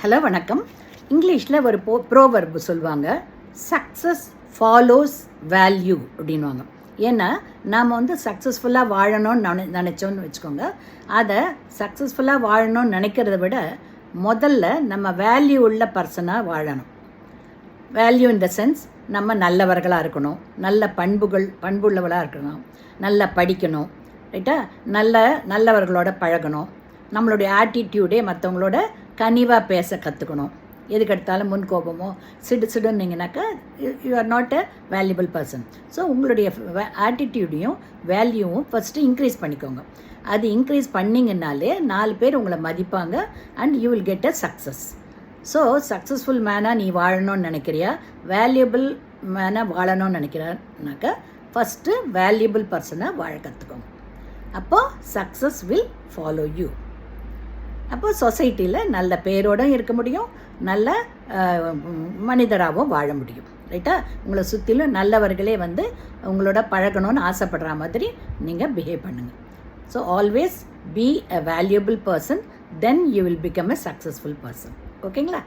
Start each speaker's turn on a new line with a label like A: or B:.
A: Hello வணக்கம். இங்கிலீஷில் ஒரு ப்ரோவர்ப் சொல்லுவாங்க, சக்ஸஸ் ஃபாலோஸ் வேல்யூ அப்படின்வாங்க. ஏன்னா நாம் சக்ஸஸ்ஃபுல்லாக வாழணும்னு நினச்சோன்னு வச்சுக்கோங்க. அதை சக்ஸஸ்ஃபுல்லாக வாழணும்னு நினைக்கிறத விட முதல்ல நம்ம வேல்யூ உள்ள பர்சனாக வாழணும். வேல்யூ இன் த சென்ஸ் நம்ம நல்லவர்களாக இருக்கணும், நல்ல பண்புள்ளவளாக இருக்கணும், நல்லா படிக்கணும், ரைட்டா, நல்லவர்களோட பழகணும், நம்மளுடைய ஆட்டிடியூடே மற்றவங்களோட கனிவாக பேச கற்றுக்கணும். எதுக்கு எடுத்தாலும் முன் கோபமோ சிடுன்னீங்கனாக்கா you are not a valuable person. So உங்களுடைய ஆட்டிடியூடையும் வேல்யூவும் ஃபஸ்ட்டு இன்க்ரீஸ் பண்ணிக்கோங்க. அது இன்க்ரீஸ் பண்ணிங்கனாலே 4 பேர் உங்களை மதிப்பாங்க and you will get a success. So successful மேனாக நீ வாழணும்னு நினைக்கிறியா, வேல்யூபிள் மேனாக வாழணும்னு நினைக்கிறானாக்கா ஃபஸ்ட்டு வேல்யூபிள் பர்சனாக வாழ கற்றுக்கோங்க. அப்போது சக்ஸஸ் வில் ஃபாலோ யூ. அப்போ சொசைட்டியில் நல்ல பேரோடும் இருக்க முடியும், நல்ல மனிதராகவும் வாழ முடியும், ரைட்டா. உங்களை சுற்றிலும் நல்லவர்களே உங்களோட பழகணும்னு ஆசைப்படுற மாதிரி நீங்கள் பிஹேவ் பண்ணுங்கள். So always be a valuable person, then you will become a successful person. ஓகேங்களா?